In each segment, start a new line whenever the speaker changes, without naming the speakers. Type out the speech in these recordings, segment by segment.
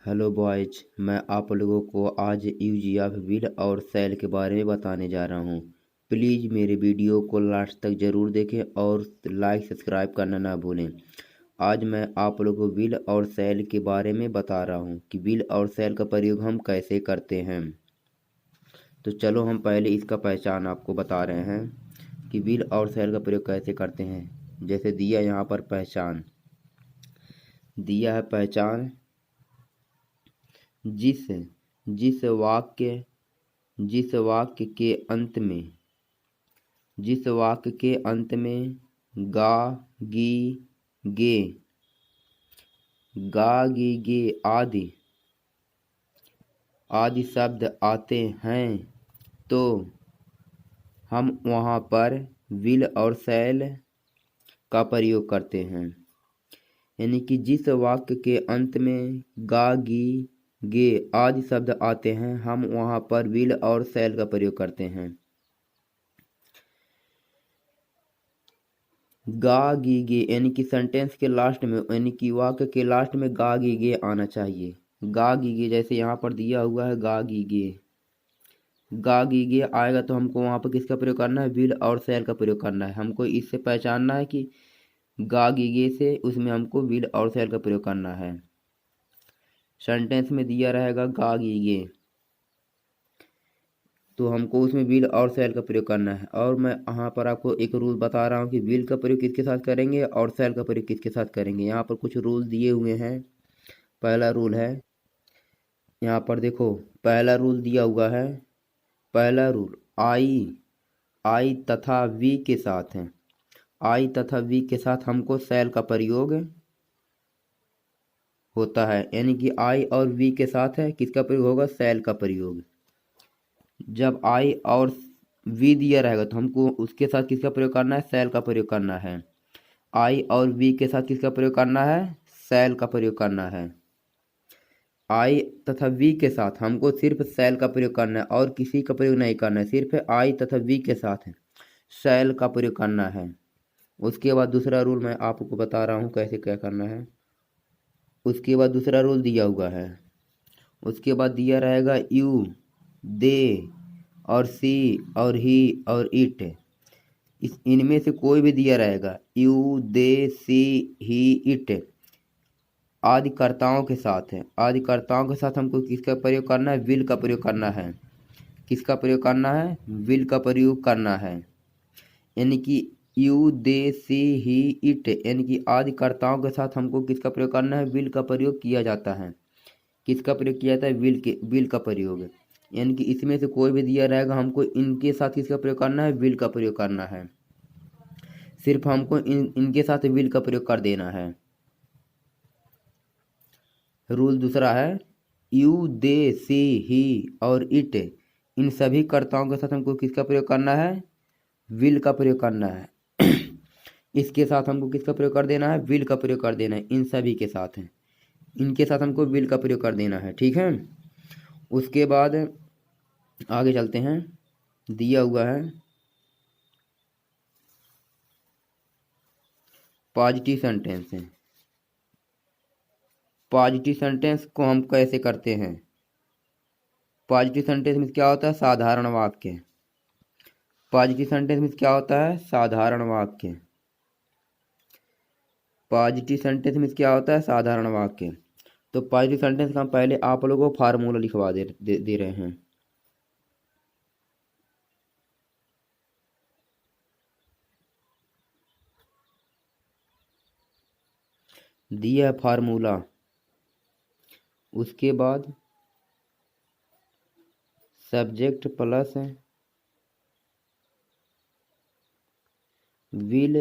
Hello boys, मैं आप लोगों को आज यूज ऑफ विल और सेल के बारे में बताने जा रहा हूँ। प्लीज़ मेरे वीडियो को लास्ट तक ज़रूर देखें और लाइक सब्सक्राइब करना ना भूलें। आज मैं आप लोगों को विल और सेल के बारे में बता रहा हूँ कि विल और सेल का प्रयोग हम कैसे करते हैं। तो चलो हम पहले इसका पहचान आपको बता रहे हैं कि विल और सेल का प्रयोग कैसे करते हैं। जैसे दिया यहाँ पर पहचान दिया है। पहचान जिस जिस वाक्य जिस वाक्य के अंत में गा गी गे आदि शब्द आते हैं तो हम वहाँ पर विल और सेल का प्रयोग करते हैं। यानी कि जिस वाक्य के अंत में गा गी गे आदि शब्द आते हैं हम वहाँ पर विल और सेल का प्रयोग करते हैं। गा गी गे यानी कि सेंटेंस के लास्ट में यानी कि वाक्य के लास्ट में गा गी गे आना चाहिए। गा गी गे जैसे यहाँ पर दिया हुआ है गा गी गे आएगा तो हमको वहाँ पर किसका प्रयोग करना है? विल और सेल का प्रयोग करना है। हमको इससे पहचानना है कि गा गी गे से उसमें हमको विल और सेल का प्रयोग करना है। सेंटेंस में दिया रहेगा गा गी गे तो हमको उसमें विल और सेल का प्रयोग करना है। और मैं यहाँ पर आपको एक रूल बता रहा हूँ कि विल का प्रयोग किसके साथ करेंगे और सेल का प्रयोग किसके साथ करेंगे। यहाँ पर कुछ रूल दिए हुए हैं। पहला रूल है, यहाँ पर देखो पहला रूल दिया हुआ है। पहला रूल आई तथा वी के साथ है। आई तथा वी के साथ हमको सेल का प्रयोग होता है। यानी कि आई और वी के साथ है किसका प्रयोग होगा? सेल का प्रयोग। जब आई और वी दिया रहेगा तो हमको उसके साथ किसका प्रयोग करना है? सेल का प्रयोग करना है। आई और वी के साथ किसका प्रयोग करना है? सेल का प्रयोग करना है। आई तथा वी के साथ हमको सिर्फ सेल का प्रयोग करना है और किसी का प्रयोग नहीं करना है। सिर्फ आई तथा वी के साथ सेल का प्रयोग करना है। उसके बाद दूसरा रूल मैं आपको बता रहा हूँ कैसे क्या करना है। उसके बाद दूसरा रूल दिया हुआ है। उसके बाद दिया रहेगा यू, दे और सी और ही और इट। इनमें से कोई भी दिया रहेगा you, they, C, he, it आदि कर्ताओं के साथ है। आदि कर्ताओं के साथ हमको किसका प्रयोग करना है? विल का प्रयोग करना है। किसका प्रयोग करना है? विल का प्रयोग करना है। यानी कि you, they, C, he, it यानी कि आदि कर्ताओं के साथ हमको किसका प्रयोग करना है? विल का प्रयोग किया जाता है। किसका प्रयोग किया जाता है? विल का प्रयोग। यानी कि इसमें से कोई भी दिया रहेगा हमको इनके साथ किसका प्रयोग करना है? विल का प्रयोग करना है। सिर्फ हमको इनके साथ विल का प्रयोग कर देना है। रूल दूसरा है यू, दे, सी, ही और इट इन सभी कर्ताओं के साथ हमको किसका प्रयोग करना है? विल का प्रयोग करना है। इसके साथ हमको किसका प्रयोग कर देना है? विल का प्रयोग कर देना है। इन सभी के साथ है, इनके साथ हमको विल का प्रयोग कर देना है। ठीक है। उसके बाद आगे चलते हैं। दिया हुआ है पॉजिटिव सेंटेंस है। पॉजिटिव सेंटेंस को हम कैसे करते हैं? पॉजिटिव सेंटेंस में क्या होता है? साधारण वाक्य। पॉजिटिव सेंटेंस में क्या होता है? साधारण वाक्य। पॉजिटिव सेंटेंस में क्या होता है? साधारण वाक्य। तो पॉजिटिव सेंटेंस का हम पहले आप लोगों को फार्मूला लिखवा दे रहे हैं। दिया है फार्मूला। उसके बाद सब्जेक्ट प्लस विल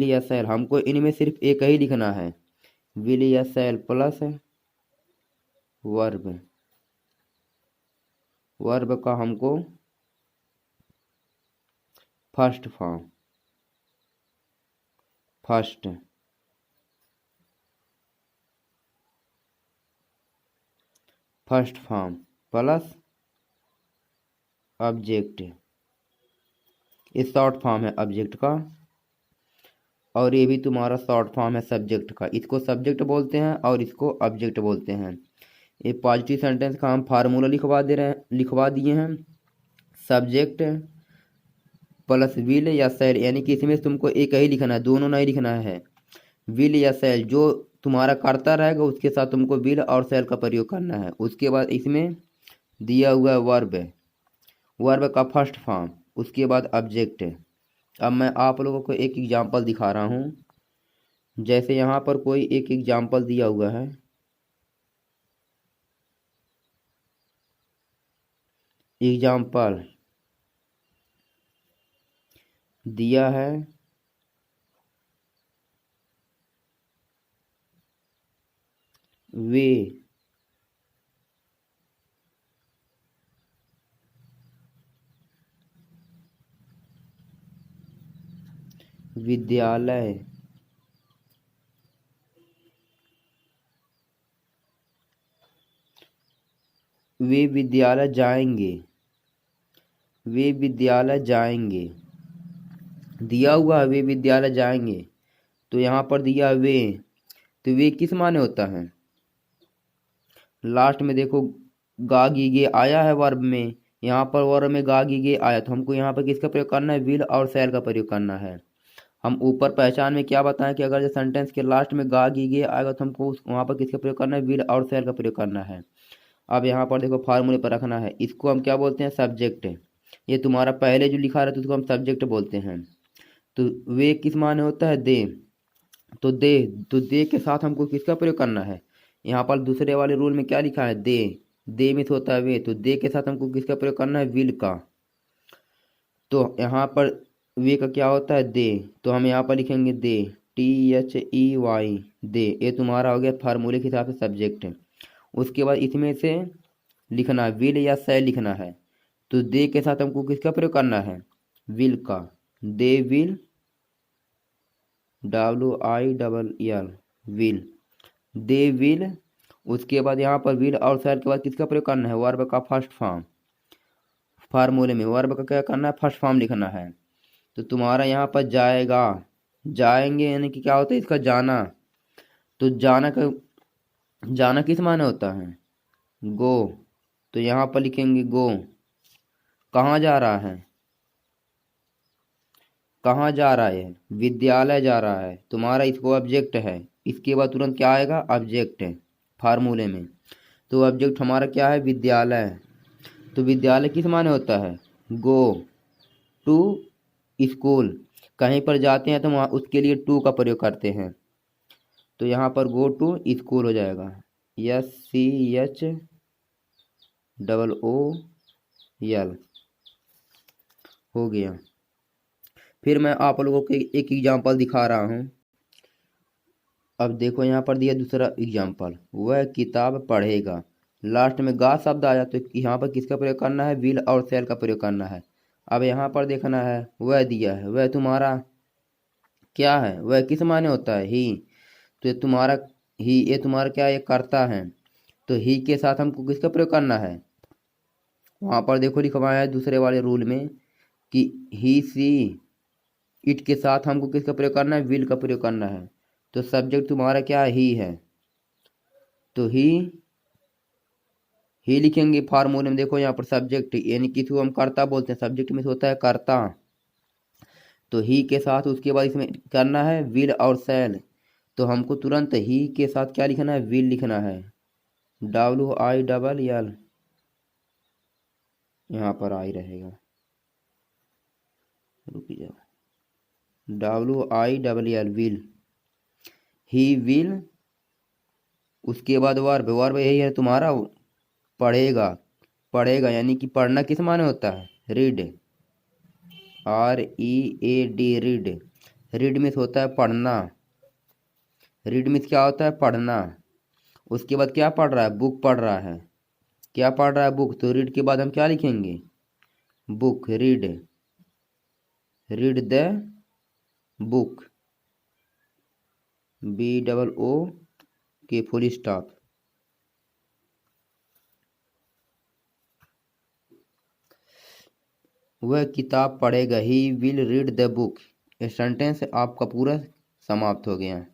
या सेल हमको इनमें सिर्फ एक ही लिखना है। विल या सेल प्लस वर्ब। वर्ब का हमको फर्स्ट फॉर्म प्लस ऑब्जेक्ट। ये शॉर्ट फॉर्म है ऑब्जेक्ट का। और ये भी तुम्हारा शॉर्ट फॉर्म है सब्जेक्ट का। इसको सब्जेक्ट बोलते हैं और इसको ऑब्जेक्ट बोलते हैं। ये पॉजिटिव सेंटेंस का हम फार्मूला लिखवा दिए हैं। सब्जेक्ट प्लस विल या सेल, यानी कि इसमें तुमको एक ही लिखना है, दोनों नहीं लिखना है। विल या सेल जो तुम्हारा करता रहेगा उसके साथ तुमको विल और सेल का प्रयोग करना है। उसके बाद इसमें दिया हुआ है वर्ब का फर्स्ट फॉर्म, उसके बाद ऑब्जेक्ट है। अब मैं आप लोगों को एक एग्जांपल दिखा रहा हूँ। जैसे यहाँ पर कोई एक एग्जांपल दिया हुआ है। एग्जांपल दिया है वे विद्यालय जाएंगे। वे विद्यालय जाएंगे दिया हुआ है, वे विद्यालय जाएंगे। तो यहाँ पर दिया वे, तो वे किस माने होता है। लास्ट में देखो गा गी गे आया है वर्ब में, यहाँ पर वर्ब में गा गी गे आया, तो हमको यहाँ पर किसका प्रयोग करना है, विल और शैल का प्रयोग करना है। हम ऊपर पहचान में क्या बताएं कि अगर जो सेंटेंस के लास्ट में गा गी गे आएगा तो हमको वहाँ पर किसका प्रयोग करना है, विल और शैल का प्रयोग करना है। अब यहाँ पर देखो फार्मूले पर रखना है, इसको हम क्या बोलते हैं, सब्जेक्ट। ये तुम्हारा पहले जो लिखा रहता है उसको हम सब्जेक्ट बोलते हैं। तो वे किस माने होता है, दे। तो दे के साथ हमको किसका प्रयोग करना है, यहाँ पर दूसरे वाले रूल में क्या लिखा है, दे में होता है वे, तो दे के साथ हमको किसका प्रयोग करना है, विल का। तो यहाँ पर वे का क्या होता है, दे, तो हम यहाँ पर लिखेंगे दे, THEY दे। ये तुम्हारा हो गया फार्मूले के हिसाब से सब्जेक्ट। उसके बाद इसमें से लिखना है विल या शैल लिखना है। तो दे के साथ हमको किसका प्रयोग करना है, विल का। They will, WILL will, they will. उसके बाद यहाँ पर विल और शैल के बाद किसका प्रयोग करना है, वर्ब का फर्स्ट फॉर्म। फार्मूले में वर्ब का क्या करना है, फर्स्ट फॉर्म लिखना है। तो तुम्हारा यहाँ पर जाएगा, जाएंगे यानी कि क्या होता है, इसका जाना। तो जाना किस माने होता है, गो। तो यहाँ पर लिखेंगे गो, कहाँ जा रहा है, कहाँ जा रहा है, विद्यालय जा रहा है, तुम्हारा इसको ऑब्जेक्ट है। इसके बाद तुरंत क्या आएगा, ऑब्जेक्ट है फार्मूले में। तो ऑब्जेक्ट हमारा क्या है, विद्यालय। तो विद्यालय किस माने होता है, गो टू स्कूल। कहीं पर जाते हैं तो वहाँ उसके लिए टू का प्रयोग करते हैं। तो यहाँ पर गो टू स्कूल हो जाएगा, SCHOOL हो गया। फिर मैं आप लोगों को एक एग्जांपल दिखा रहा हूँ। अब देखो यहाँ पर दिया दूसरा एग्जांपल, वह किताब पढ़ेगा। लास्ट में गा शब्द आया तो यहाँ पर किसका प्रयोग करना है, विल और शैल का प्रयोग करना है। अब यहाँ पर देखना है, वह दिया है, वह तुम्हारा क्या है, वह किस माने होता है, ही। तो ये तुम्हारा क्या, ये करता है। तो ही के साथ हमको किसका प्रयोग करना है, वहाँ पर देखो लिखवाया है दूसरे वाले रूल में कि ही सी इट के साथ हमको किसका प्रयोग करना है, विल का प्रयोग करना है। तो सब्जेक्ट तुम्हारा क्या है, ही है। तो ही लिखेंगे फार्मूले में। देखो यहाँ पर सब्जेक्ट यानी कि इसको हम कर्ता बोलते हैं, सब्जेक्ट में से होता है कर्ता। तो ही के साथ उसके बाद इसमें करना है विल और शैल। तो हमको तुरंत ही के साथ क्या लिखना है, विल लिखना है, WILL। यहाँ पर आई रहेगा, रुक जाओ, WILL विल, ही विल। उसके बाद वर्ब यही है तुम्हारा, पढ़ेगा। पढ़ेगा यानी कि पढ़ना किस माने होता है, read, READ read. Read means होता है पढ़ना, रीड मीन्स क्या होता है, पढ़ना। उसके बाद क्या पढ़ रहा है, बुक पढ़ रहा है। क्या पढ़ रहा है, बुक। तो रीड के बाद हम क्या लिखेंगे, book, read the book, BOOK full stop. वह किताब पढ़ेगा, he will read the book. ये सेंटेंस आपका पूरा समाप्त हो गया।